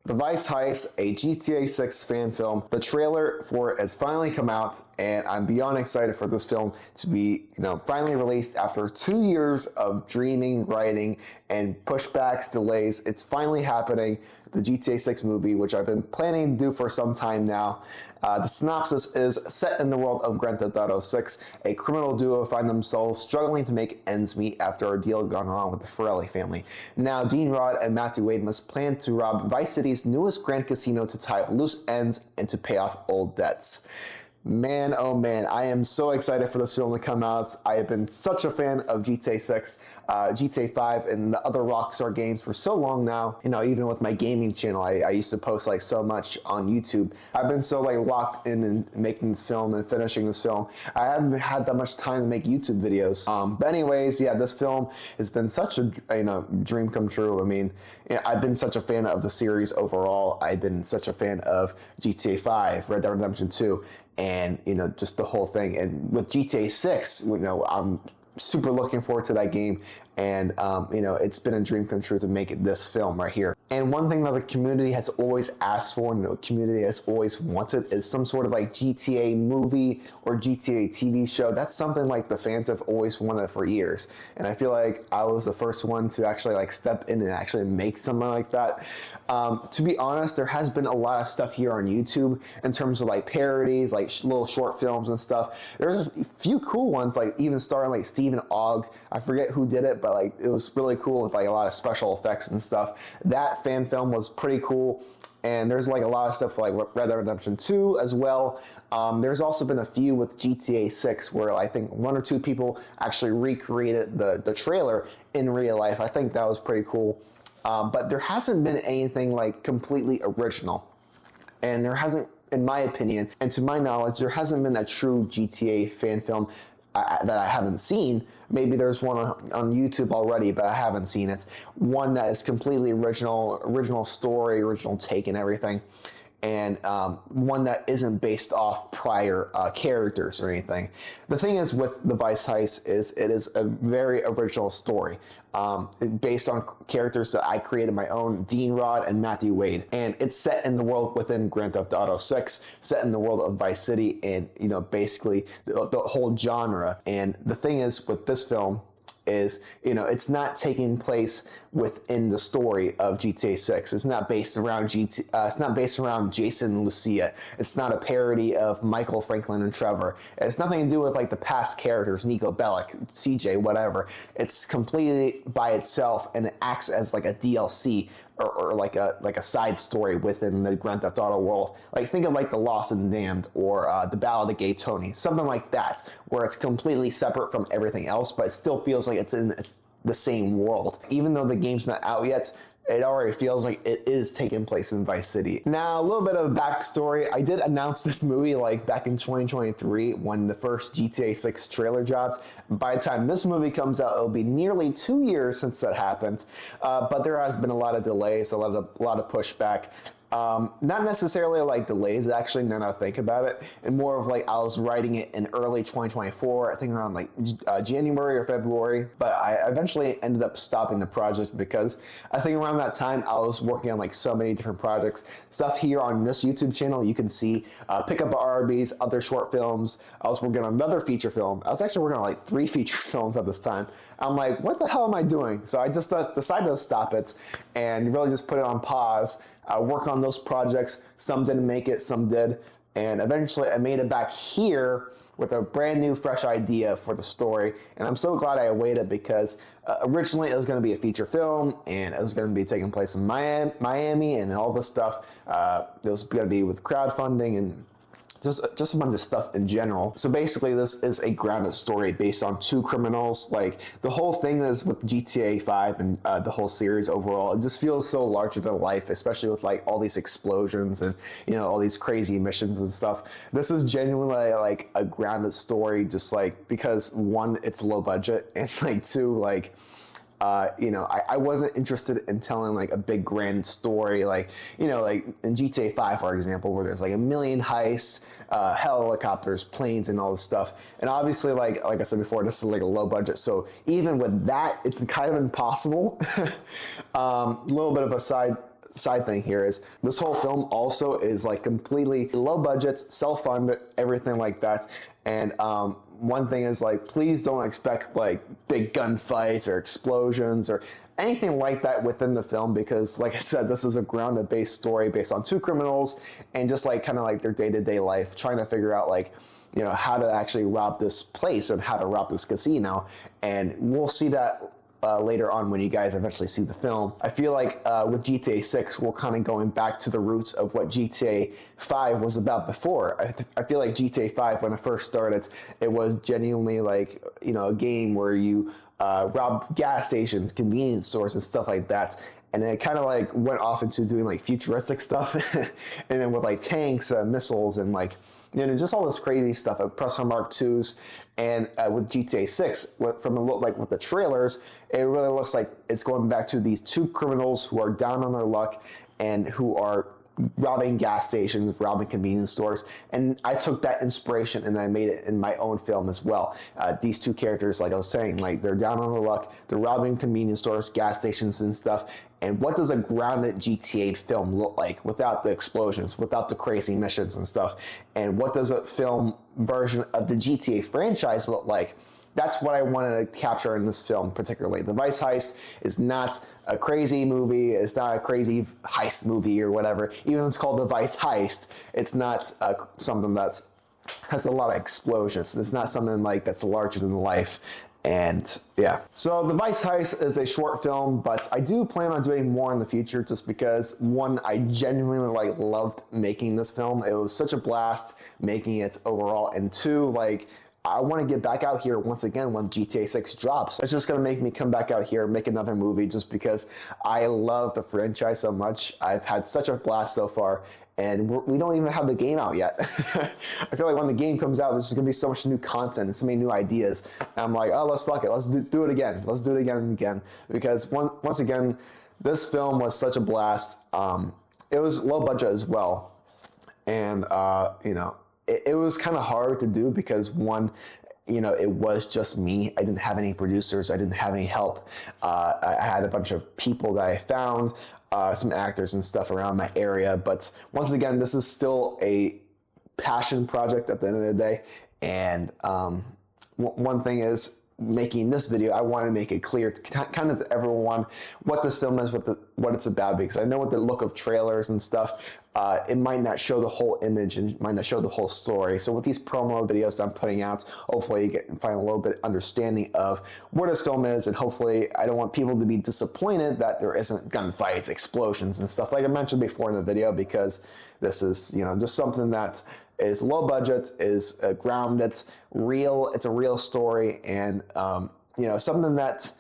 The Vice Heist, a GTA 6 fan film. The trailer for it has finally come out, and I'm beyond excited for this film to be, finally released after 2 years of dreaming, writing, and pushbacks, delays. It's finally happening. The GTA 6 movie, which I've been planning to do for some time now. The synopsis is set in the world of Grand Theft Auto 6. A criminal duo find themselves struggling to make ends meet after a deal gone wrong with the Parren family. Now, Dean Rod and Matthew Wade must plan to rob Vice City's newest grand casino to tie up loose ends and to pay off old debts. Man, oh man, I am so excited for this film to come out. I have been such a fan of GTA 6, GTA 5, and the other Rockstar games for so long now. Even with my gaming channel, I used to post so much on YouTube. I've been so locked in making this film and finishing this film. I haven't had that much time to make YouTube videos. But anyways, yeah, this film has been such a dream come true. I mean, I've been such a fan of the series overall. I've been such a fan of GTA 5, Red Dead Redemption 2, and just the whole thing. And with GTA 6, I'm super looking forward to that game, and it's been a dream come true to make this film right here. And one thing that the community has always asked for, and the community has always wanted, is some sort of GTA movie or GTA TV show. That's something the fans have always wanted for years, and I feel like I was the first one to actually step in and actually make something like that. To be honest, there has been a lot of stuff here on YouTube in terms of parodies, little short films and stuff. There's a few cool ones, even starring Stephen Ogg. I forget who did it, but it was really cool with a lot of special effects and stuff. That fan film was pretty cool. And there's a lot of stuff Red Dead Redemption 2 as well. There's also been a few with GTA 6 where I think one or two people actually recreated the trailer in real life. I think that was pretty cool. But there hasn't been anything completely original. And there hasn't, in my opinion, and to my knowledge, there hasn't been a true GTA fan film that I haven't seen. Maybe there's one on YouTube already, but I haven't seen it. One that is completely original story, original take and everything. And one that isn't based off prior characters or anything. The thing is with the Vice Heist is it is a very original story based on characters that I created my own, Dean Rod and Matthew Wade. And it's set in the world within Grand Theft Auto 6, set in the world of Vice City, and basically the whole genre. And the thing is with this film is, it's not taking place within the story of GTA 6. It's not based around it's not based around Jason and Lucia. It's not a parody of Michael, Franklin, and Trevor. It has nothing to do with the past characters, Nico Bellic, CJ, whatever. It's completely by itself, and it acts as a DLC or a side story within the Grand Theft Auto world. Think of The Lost and Damned or The Ballad of Gay Tony, something like that, where it's completely separate from everything else, but it still feels like it's in the same world. Even though the game's not out yet, it already feels like it is taking place in Vice City. Now, a little bit of a backstory. I did announce this movie back in 2023 when the first GTA 6 trailer dropped. By the time this movie comes out, it'll be nearly 2 years since that happened. But there has been a lot of delays, a lot of pushback. Not necessarily delays, actually, now that I think about it, and more of I was writing it in early 2024, I think around January or February, but I eventually ended up stopping the project because I think around that time I was working on so many different projects. Stuff here on this YouTube channel, you can see Pick Up RBs, other short films. I was working on another feature film. I was actually working on 3 feature films at this time. I'm what the hell am I doing? So I just decided to stop it and really just put it on pause. Work on those projects. Some didn't make it, some did. And eventually I made it back here with a brand new, fresh idea for the story. And I'm so glad I waited because originally it was going to be a feature film and it was going to be taking place in Miami and all this stuff. It was going to be with crowdfunding and just a bunch of stuff in general. So basically this is a grounded story based on 2 criminals. The whole thing is with GTA 5 and the whole series overall, it just feels so larger than life, especially with all these explosions and all these crazy missions and stuff. This is genuinely a grounded story, just because 1, it's low budget, and 2, I wasn't interested in telling a big grand story, in GTA 5, for example, where there's a million heists, helicopters, planes, and all this stuff. And obviously, like I said before, this is a low budget, so even with that, it's kind of impossible. A little bit of a side thing here is this whole film also is like completely low budget, self-funded, everything like that. And one thing is like, please don't expect like big gunfights or explosions or anything like that within the film, because like I said, this is a grounded based story based on two criminals and just like kind of like their day-to-day life, trying to figure out like, you know, how to actually rob this place and how to rob this casino. And we'll see that later on when you guys eventually see the film. I feel like with GTA 6, we're kind of going back to the roots of what GTA 5 was about before. I feel like GTA 5, when it first started, it was genuinely like, you know, a game where you rob gas stations, convenience stores, and stuff like that. And then it kind of like went off into doing like futuristic stuff, and then with like tanks, missiles, and like, you know, just all this crazy stuff, Pressure Mark IIs, and with GTA 6, from the look, like with the trailers, it really looks like it's going back to these two criminals who are down on their luck and who are robbing gas stations, robbing convenience stores. And I took that inspiration and I made it in my own film as well. These two characters, like I was saying, like they're down on their luck, they're robbing convenience stores, gas stations and stuff. And what does a grounded GTA film look like without the explosions, without the crazy missions and stuff? And what does a film version of the GTA franchise look like? That's what I wanted to capture in this film particularly. The Vice Heist is not a crazy movie. It's not a crazy heist movie or whatever. Even if it's called the Vice Heist, it's not something that has a lot of explosions. It's not something like that's larger than life. And yeah, so the Vice Heist is a short film, but I do plan on doing more in the future just because, one, I genuinely like loved making this film. It was such a blast making it overall, and two, like, I want to get back out here once again when GTA 6 drops. It's just going to make me come back out here and make another movie just because I love the franchise so much. I've had such a blast so far, and we don't even have the game out yet. I feel like when the game comes out, there's going to be so much new content and so many new ideas. And I'm like, oh, let's fuck it. Let's do it again. Let's do it again and again. Because once again, this film was such a blast. It was low budget as well. And, you know, it was kind of hard to do because, one, you know, it was just me. I didn't have any producers. I didn't have any help. I had a bunch of people that I found, some actors and stuff around my area. But once again, this is still a passion project at the end of the day. And one thing is, making this video, I want to make it clear kind of to everyone what this film is, what it's about, because I know with the look of trailers and stuff, it might not show the whole image and might not show the whole story. So with these promo videos I'm putting out, hopefully you find a little bit of understanding of what this film is, and hopefully I don't want people to be disappointed that there isn't gunfights, explosions, and stuff like I mentioned before in the video, because this is, you know, just something that is low budget, is grounded, real. It's a real story, and you know, something that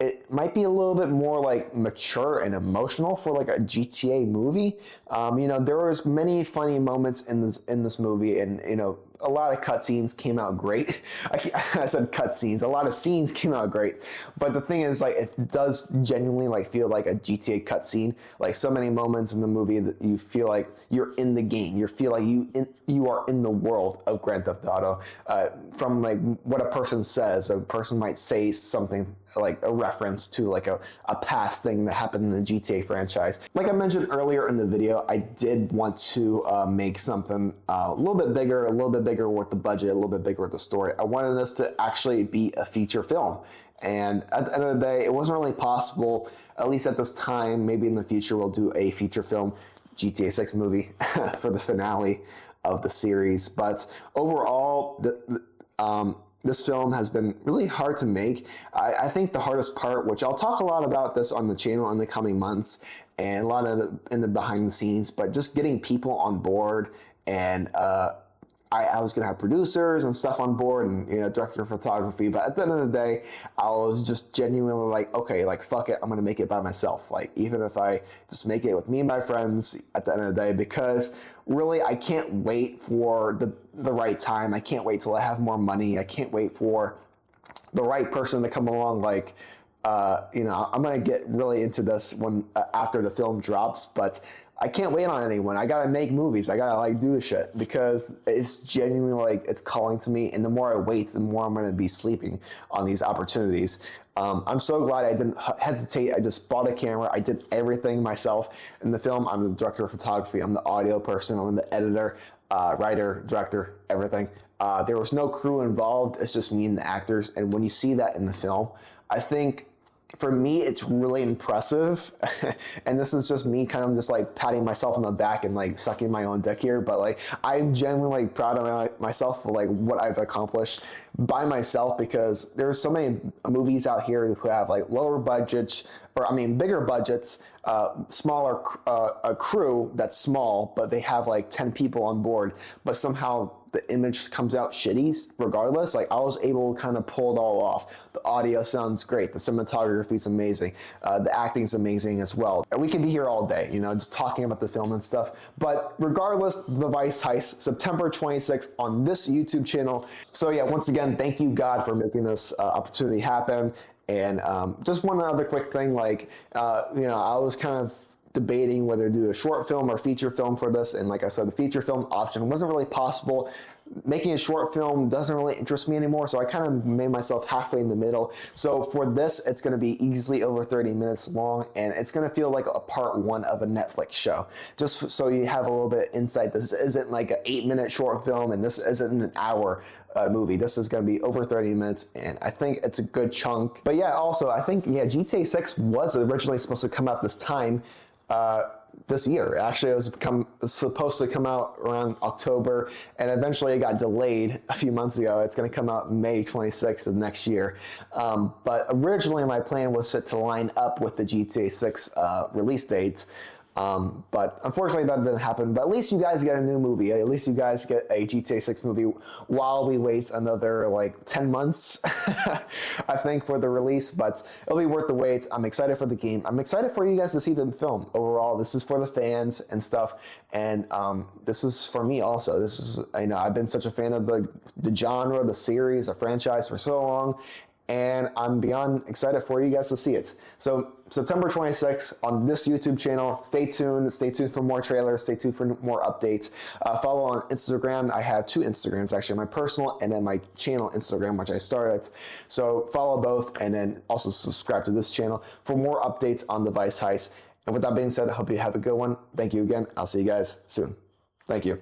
it might be a little bit more like mature and emotional for like a GTA movie. You know, there was many funny moments in this movie, and you know, a lot of cutscenes came out great. I said cutscenes. A lot of scenes came out great, but the thing is, like, it does genuinely like feel like a GTA cutscene. Like so many moments in the movie that you feel like you're in the game. You feel like you are in the world of Grand Theft Auto. From like what a person says, a person might say something like a reference to like a past thing that happened in the GTA franchise. Like I mentioned earlier in the video, I did want to make something a little bit bigger with the budget, a little bit bigger with the story. I wanted this to actually be a feature film. And at the end of the day, it wasn't really possible, at least at this time. Maybe in the future we'll do a feature film GTA 6 movie for the finale of the series. But overall, this film has been really hard to make. I think the hardest part, which I'll talk a lot about this on the channel in the coming months, and a lot of in the behind the scenes, but just getting people on board. And I was gonna have producers and stuff on board, and you know, director of photography. But at the end of the day, I was just genuinely like, okay, like fuck it, I'm gonna make it by myself. Like even if I just make it with me and my friends at the end of the day, because really I can't wait for the right time. I can't wait till I have more money. I can't wait for the right person to come along. Like you know, I'm gonna get really into this when after the film drops, but I can't wait on anyone. I gotta make movies. I gotta like do this shit because it's genuinely like it's calling to me. And the more I wait, the more I'm gonna be sleeping on these opportunities. I'm so glad I didn't hesitate. I just bought a camera. I did everything myself in the film. I'm the director of photography. I'm the audio person. I'm the editor, writer, director, everything. There was no crew involved. It's just me and the actors. And when you see that in the film, I think for me, it's really impressive. And this is just me kind of just like patting myself on the back and like sucking my own dick here. But like, I'm genuinely like, proud of myself for like what I've accomplished by myself, because there's so many movies out here who have like lower budgets, or I mean, bigger budgets, smaller, a crew that's small, but they have like 10 people on board, but somehow the image comes out shitty regardless. Like I was able to kind of pull it all off. The audio sounds great. The cinematography is amazing. The acting is amazing as well. And we can be here all day, you know, just talking about the film and stuff. But regardless, The Vice Heist, September 26th on this YouTube channel. So yeah, once again, thank you, God, for making this opportunity happen. And just one other quick thing, like, you know, I was kind of debating whether to do a short film or feature film for this. And like I said, the feature film option wasn't really possible. Making a short film doesn't really interest me anymore. So I kind of made myself halfway in the middle. So for this, it's going to be easily over 30 minutes long, and it's going to feel like a part one of a Netflix show. Just so you have a little bit of insight, this isn't like an 8-minute short film, and this isn't an hour movie. This is going to be over 30 minutes, and I think it's a good chunk. But yeah, also, I think, yeah, GTA 6 was originally supposed to come out this time, this year. Actually, it was supposed to come out around October, and eventually it got delayed a few months ago. It's going to come out May 26th of next year. But originally my plan was to line up with the GTA 6 release date. But unfortunately that didn't happen. But at least you guys get a new movie. At least you guys get a GTA 6 movie while we wait another like 10 months, I think, for the release. But it'll be worth the wait. I'm excited for the game. I'm excited for you guys to see the film. Overall, this is for the fans and stuff. And this is for me also. This is, you know, I've been such a fan of the genre, the series, the franchise for so long. And I'm beyond excited for you guys to see it. So September 26th on this YouTube channel. Stay tuned. Stay tuned for more trailers. Stay tuned for more updates. Follow on Instagram. I have 2 Instagrams, actually, my personal and then my channel Instagram, which I started. So follow both, and then also subscribe to this channel for more updates on the Vice Heist. And with that being said, I hope you have a good one. Thank you again. I'll see you guys soon. Thank you.